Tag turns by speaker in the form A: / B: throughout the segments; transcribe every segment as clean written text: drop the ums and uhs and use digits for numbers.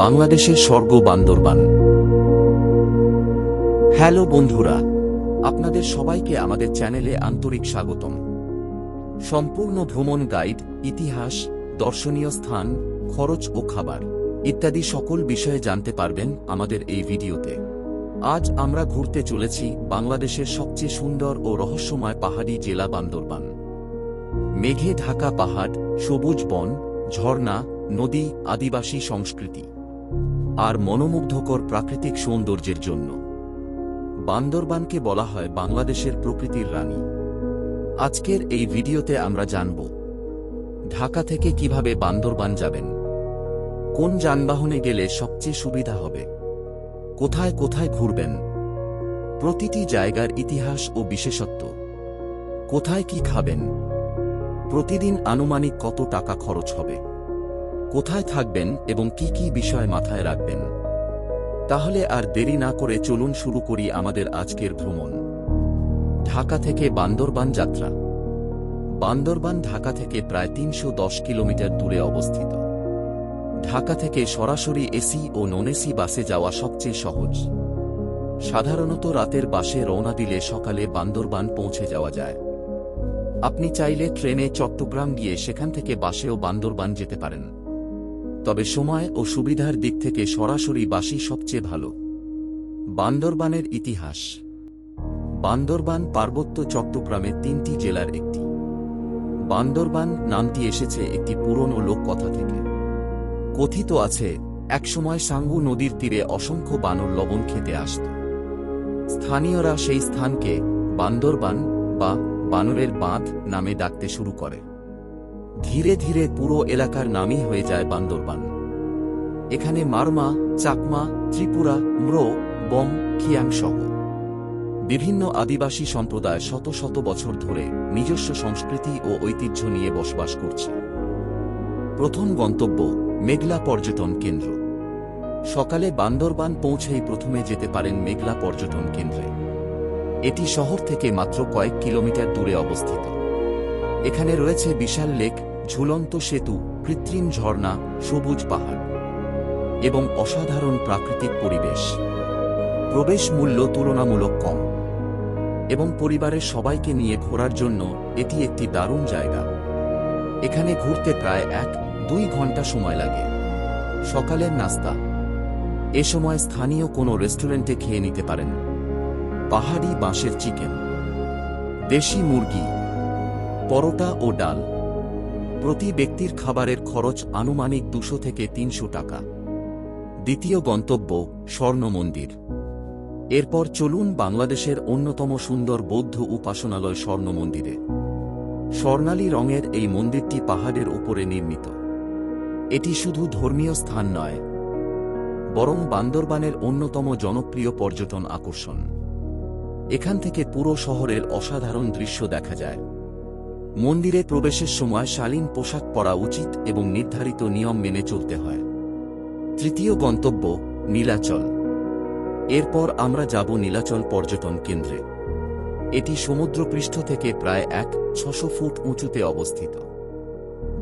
A: বাংলাদেশের স্বর্গ বান্দরবান। হ্যালো বন্ধুরা, আপনাদের সবাইকে আমাদের চ্যানেলে আন্তরিক স্বাগতম। সম্পূর্ণ ভ্রমণ গাইড, ইতিহাস, দর্শনীয় স্থান, খরচ ও খাবার ইত্যাদি সকল বিষয়ে জানতে পারবেন আমাদের এই ভিডিওতে। আজ আমরা ঘুরতে চলেছি বাংলাদেশের সবচেয়ে সুন্দর ও রহস্যময় পাহাড়ি জেলা বান্দরবান। মেঘে ঢাকা পাহাড়, সবুজ বন, ঝর্ণা, নদী, আদিবাসী সংস্কৃতি আর মনোমুগ্ধকর প্রাকৃতিক সৌন্দর্যের জন্য বান্দরবানকে বলা হয় বাংলাদেশের প্রকৃতির রানী। আজকের এই ভিডিওতে আমরা জানব ঢাকা থেকে কিভাবে বান্দরবান যাবেন, কোন যানবাহনে গেলে সবচেয়ে সুবিধা হবে, কোথায় কোথায় ঘুরবেন, প্রতিটি জায়গার ইতিহাস ও বিশেষত্ব, কোথায় কি খাবেন, প্রতিদিন আনুমানিক কত টাকা খরচ হবে, কোথায় থাকবেন এবং কি কি বিষয় মাথায় রাখবেন। তাহলে আর দেরি না করে চলুন শুরু করি আমাদের আজকের ভ্রমণ। ঢাকা থেকে বান্দরবান যাত্রা। বান্দরবান ঢাকা থেকে প্রায় ৩১০ কিলোমিটার দূরে অবস্থিত। ঢাকা থেকে সরাসরি এসি ও নন এসি বাসে যাওয়া সবচেয়ে সহজ। সাধারণত রাতের বাসে রওনা দিলে সকালে বান্দরবান পৌঁছে যাওয়া যায়। আপনি চাইলে ট্রেনে চট্টগ্রাম গিয়ে সেখান থেকে বাসেও বান্দরবান যেতে পারেন, তবে সময় ও সুবিধার দিক থেকে সরাসরি বাসই সবচেয়ে ভালো। বান্দরবানের ইতিহাস। বান্দরবান পার্বত্য চট্টগ্রামের ৩টি জেলার একটি। বান্দরবান নামটি এসেছে একটি পুরনো লোককথা থেকে। কথিত আছে, একসময় সাঙ্গু নদীর তীরে অসংখ্য বানর লবণ খেতে আসত। স্থানীয়রা সেই স্থানকে বান্দরবান বা বানরের বাঁধ নামে ডাকতে শুরু করে। ধীরে ধীরে পুরো এলাকার নামই হয়ে যায় বান্দরবান। এখানে মারমা, চাকমা, ত্রিপুরা, ম্রো, বম, খিয়াং সহ বিভিন্ন আদিবাসী সম্প্রদায় শত শত বছর ধরে নিজস্ব সংস্কৃতি ও ঐতিহ্য নিয়ে বসবাস করছে। প্রথম গন্তব্য মেঘলা পর্যটন কেন্দ্র। সকালে বান্দরবান পৌঁছেই প্রথমে যেতে পারেন মেঘলা পর্যটন কেন্দ্রে। এটি শহর থেকে মাত্র কয়েক কিলোমিটার দূরে অবস্থিত। এখানে রয়েছে বিশাল লেক, ঝুলন্ত সেতু, কৃত্রিম ঝর্ণা, সবুজ পাহাড় এবং অসাধারণ প্রাকৃতিক পরিবেশ। প্রবেশ মূল্য তুলনামূলক কম এবং পরিবারের সবাইকে নিয়ে ঘোরার জন্য এটি একটি দারুণ জায়গা। এখানে ঘুরতে প্রায় ১-২ ঘন্টা সময় লাগে। সকালের নাস্তা। এ সময় স্থানীয় কোনো রেস্টুরেন্টে খেয়ে নিতে পারেন। পাহাড়ি বাঁশের চিকেন, দেশি মুরগি, পরোটা ও ডাল। প্রতি ব্যক্তির খাবারের খরচ আনুমানিক ২০০ থেকে ৩০০ টাকা। দ্বিতীয় গন্তব্য স্বর্ণ মন্দির। এরপর চলুন বাংলাদেশের অন্যতম সুন্দর বৌদ্ধ উপাসনালয় স্বর্ণ মন্দিরে। স্বর্ণালী রঙের এই মন্দিরটি পাহাড়ের উপরে নির্মিত। এটি শুধু ধর্মীয় স্থান নয়, বরং বান্দরবানের অন্যতম জনপ্রিয় পর্যটন আকর্ষণ। এখান থেকে পুরো শহরের অসাধারণ দৃশ্য দেখা যায়। মন্দিরে প্রবেশের সময় শালীন পোশাক পরা উচিত এবং নির্ধারিত নিয়ম মেনে চলতে হয়। তৃতীয় গন্তব্য নীলাচল। এরপর আমরা যাব নীলাচল পর্যটন কেন্দ্রে। এটি সমুদ্রপৃষ্ঠ থেকে প্রায় ৬০০ ফুট উঁচুতে অবস্থিত।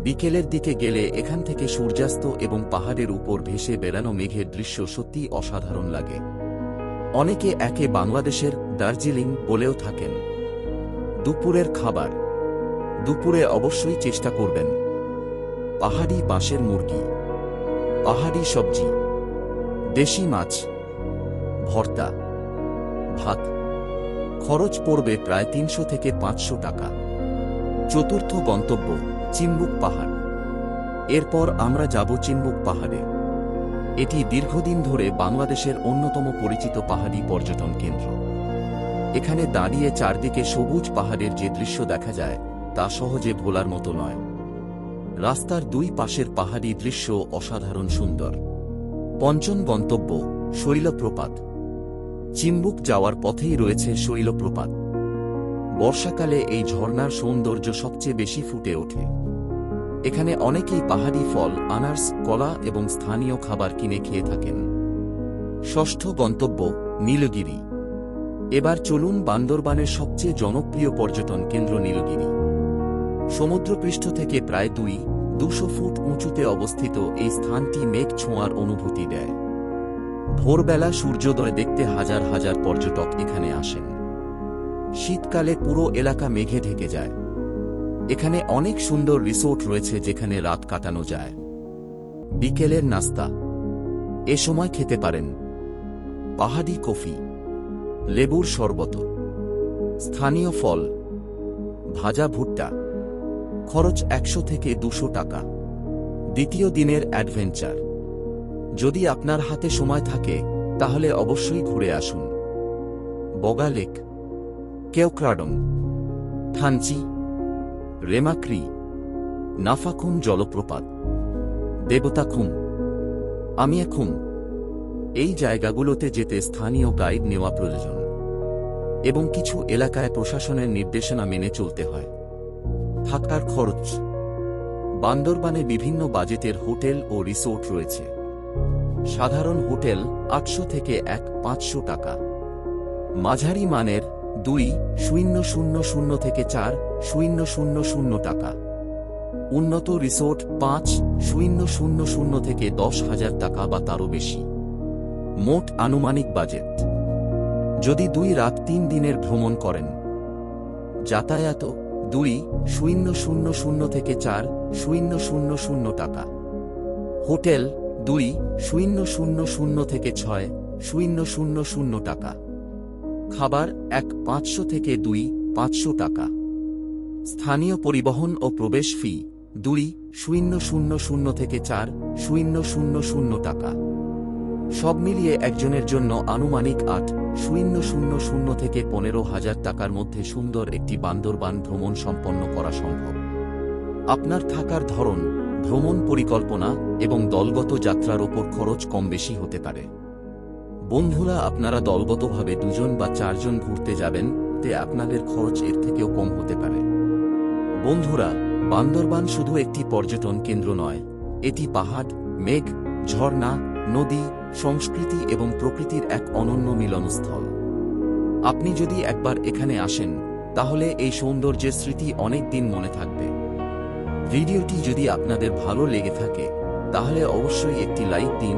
A: বিকেলের দিকে গেলে এখান থেকে সূর্যাস্ত এবং পাহাড়ের উপর ভেসে বেড়ানো মেঘের দৃশ্য সত্যি অসাধারণ লাগে। অনেকে একে বাংলাদেশের দার্জিলিং বলেও থাকেন। দুপুরের খাবার। দুপুরে অবশ্যই চেষ্টা করবেন পাহাড়ি বাঁশের মুরগি, পাহাড়ি সবজি, দেশি মাছ, ভর্তা, ভাত। খরচ পড়বে প্রায় ৩০০ থেকে ৫০০ টাকা। চতুর্থ গন্তব্য চিম্বুক পাহাড়। এরপর আমরা যাব চিম্বুক পাহাড়ে। এটি দীর্ঘদিন ধরে বাংলাদেশের অন্যতম পরিচিত পাহাড়ি পর্যটন কেন্দ্র। এখানে দাঁড়িয়ে চারদিকে সবুজ পাহাড়ের যে দৃশ্য দেখা যায় তা সহজে ভোলার মতো নয়। রাস্তার দুই পাশের পাহাড়ি দৃশ্য অসাধারণ সুন্দর। পঞ্চম গন্তব্য শৈলপ্রপাত। চিম্বুক যাওয়ার পথেই রয়েছে শৈলপ্রপাত। বর্ষাকালে এই ঝর্ণার সৌন্দর্য সবচেয়ে বেশি ফুটে ওঠে। এখানে অনেকেই পাহাড়ি ফল, আনারস, কলা এবং স্থানীয় খাবার কিনে খেয়ে থাকেন। ষষ্ঠ গন্তব্য নীলগিরি। এবার চলুন বান্দরবানের সবচেয়ে জনপ্রিয় পর্যটন কেন্দ্র নীলগিরি। সমুদ্রপৃষ্ঠ থেকে প্রায় 200 ফুট উঁচুতে অবস্থিত এই স্থানটি মেঘ ছোঁয়ার অনুভূতি দেয়। ভোরবেলা সূর্যোদয় দেখতে হাজার হাজার পর্যটক এখানে আসেন। শীতকালে পুরো এলাকা মেঘে ঢেকে যায়। এখানে অনেক সুন্দর রিসোর্ট রয়েছে যেখানে রাত কাটানো যায়। বিকেলের নাস্তা এ সময় খেতে পারেন পাহাড়ি কফি, লেবুর শরবত, স্থানীয় ফল, ভাজা ভুট্টা। খরচ 100 থেকে 200 টাকা। দ্বিতীয় দিনের অ্যাডভেঞ্চার। যদি আপনার হাতে সময় থাকে তাহলে অবশ্যই ঘুরে আসুন। বগা লেক, কেওক্রাডং, থানচি, রেমাক্রি, নাফাখুম জলপ্রপাত, দেবতাখুম, আমিয়াখুম। এই জায়গাগুলোতে যেতে স্থানীয় গাইড নেওয়া প্রয়োজন এবং কিছু এলাকায় প্রশাসনের নির্দেশনা মেনে চলতে হয়। থাকার খরচ। বান্দরবানে বিভিন্ন বাজেটের হোটেল ও রিসোর্ট রয়েছে। সাধারণ হোটেল 800 থেকে 1,500 টাকা। মাঝারি মানের 2,000 থেকে 4,000 টাকা। উন্নত রিসোর্ট 5,000 থেকে 10,000 টাকা বা তারও বেশি। মোট আনুমানিক বাজেট। যদি 2 রাত 3 দিনের ভ্রমণ করেন, যাতায়াত 2,000 থেকে 4,000 টাকা। হোটেল 2,000 থেকে 6,000 টাকা। খাবার 1,500 থেকে 2,500 টাকা। স্থানীয় পরিবহন ও প্রবেশ ফি 2,000 থেকে 4,000 টাকা। সব মিলিয়ে একজনের জন্য আনুমানিক 8,000 থেকে 15,000 টাকার মধ্যে সুন্দর একটি বান্দরবান ভ্রমণ সম্পন্ন করা সম্ভব। আপনার থাকার ধরন, ভ্রমণ পরিকল্পনা এবং দলগত যাত্রার ওপর খরচ কম বেশি হতে পারে। বন্ধুরা, আপনারা দলগতভাবে 2 জন বা 4 জন ঘুরতে যাবেন, তে আপনাদের খরচ এর থেকেও কম হতে পারে। বন্ধুরা, বান্দরবান শুধু একটি পর্যটন কেন্দ্র নয়, এটি পাহাড়, মেঘ, ঝর্ণা, নদী, সংস্কৃতি এবং প্রকৃতির এক অনন্য মিলনস্থল। আপনি যদি একবার এখানে আসেন তাহলে এই সৌন্দর্যের স্মৃতি অনেক দিন মনে থাকবে। ভিডিওটি যদি আপনাদের ভালো লেগে থাকে তাহলে অবশ্যই একটি লাইক দিন,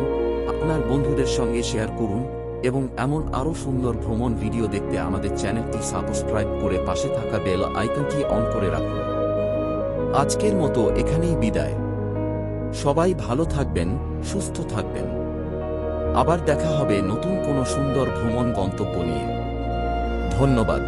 A: আপনার বন্ধুদের সঙ্গে শেয়ার করুন এবং এমন আরও সুন্দর ভ্রমণ ভিডিও দেখতে আমাদের চ্যানেলটি সাবস্ক্রাইব করে পাশে থাকা বেল আইকনটি অন করে রাখুন। আজকের মতো এখানেই বিদায়। সবাই ভালো থাকবেন, সুস্থ থাকবেন। আবার দেখা হবে নতুন কোনো সুন্দর ভ্রমণ গন্তব্য নিয়ে। ধন্যবাদ।